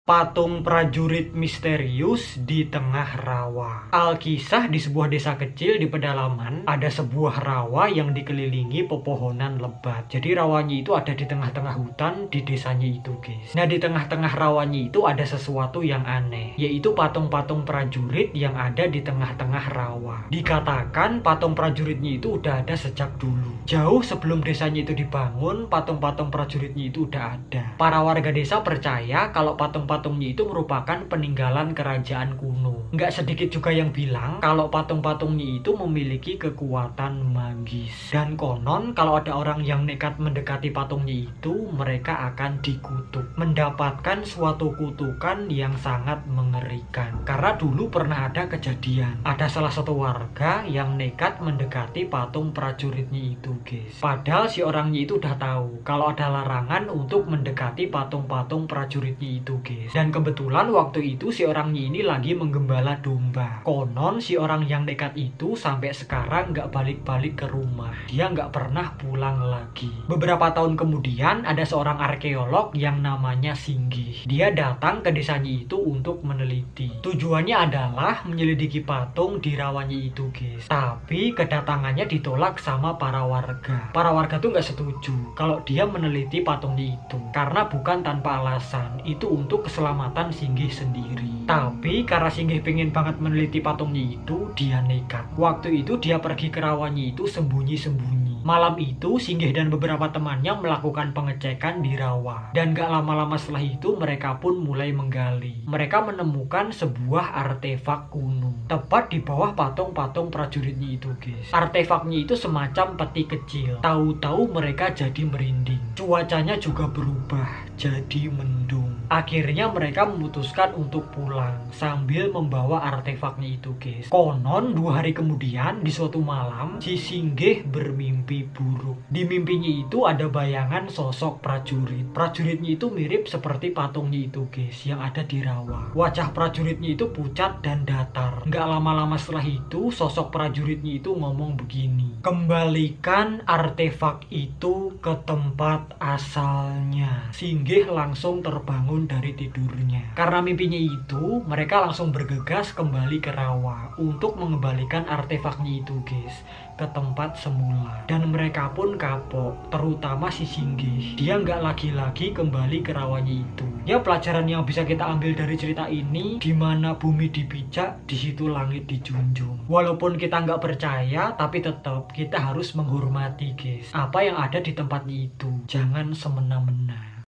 Patung prajurit misterius di tengah rawa. Alkisah di sebuah desa kecil di pedalaman, ada sebuah rawa yang dikelilingi pepohonan lebat. Jadi rawanya itu ada di tengah-tengah hutan di desanya itu, guys. Nah, di tengah-tengah rawanya itu ada sesuatu yang aneh, yaitu patung-patung prajurit yang ada di tengah-tengah rawa. Dikatakan patung prajuritnya itu udah ada sejak dulu. Jauh sebelum desanya itu dibangun, patung-patung prajuritnya itu udah ada. Para warga desa percaya kalau patungnya itu merupakan peninggalan kerajaan kuno. Nggak sedikit juga yang bilang kalau patung-patungnya itu memiliki kekuatan magis. Dan konon kalau ada orang yang nekat mendekati patungnya itu, mereka akan dikutuk. Mendapatkan suatu kutukan yang sangat mengerikan. Karena dulu pernah ada kejadian. Ada salah satu warga yang nekat mendekati patung prajuritnya itu, guys. Padahal si orangnya itu udah tahu kalau ada larangan untuk mendekati patung-patung prajuritnya itu, guys. Dan kebetulan waktu itu si orangnya ini lagi menggembala domba. Konon si orang yang nekat itu sampai sekarang nggak balik-balik ke rumah. Dia nggak pernah pulang lagi. Beberapa tahun kemudian ada seorang arkeolog yang namanya Singgih. Dia datang ke desanya itu untuk meneliti. Tujuannya adalah menyelidiki patung di rawanya itu, guys. Tapi kedatangannya ditolak sama para warga. Para warga tuh nggak setuju kalau dia meneliti patungnya itu. Karena bukan tanpa alasan. Itu untuk keselamatan Singgih sendiri. Tapi karena Singgih pengen banget meneliti patungnya itu, dia nekat. Waktu itu dia pergi ke rawanya itu sembunyi-sembunyi. Malam itu Singgih dan beberapa temannya melakukan pengecekan di rawa. Dan gak lama-lama setelah itu mereka pun mulai menggali. Mereka menemukan sebuah artefak kuno tepat di bawah patung-patung prajuritnya itu, guys. Artefaknya itu semacam peti kecil. Tahu-tahu mereka jadi merinding. Cuacanya juga berubah jadi mendung. Akhirnya mereka memutuskan untuk pulang sambil membawa artefaknya itu, guys. Konon 2 hari kemudian di suatu malam si Singgih bermimpi buruk. Di mimpinya itu ada bayangan sosok prajurit. Prajuritnya itu mirip seperti patungnya itu, guys, yang ada di rawa. Wajah prajuritnya itu pucat dan datar. Nggak lama-lama setelah itu sosok prajuritnya itu ngomong begini, "Kembalikan artefak itu ke tempat asalnya." Singgih langsung terbangun dari tidurnya. Karena mimpinya itu, mereka langsung bergegas kembali ke rawa untuk mengembalikan artefaknya itu, guys, ke tempat semula. Dan mereka pun kapok, terutama si Singgih. Dia nggak lagi-lagi kembali ke rawanya itu. Ya, pelajaran yang bisa kita ambil dari cerita ini, di mana bumi dipijak, di situ langit dijunjung. Walaupun kita nggak percaya, tapi tetap kita harus menghormati, guys, apa yang ada di tempatnya itu. Jangan semena-mena.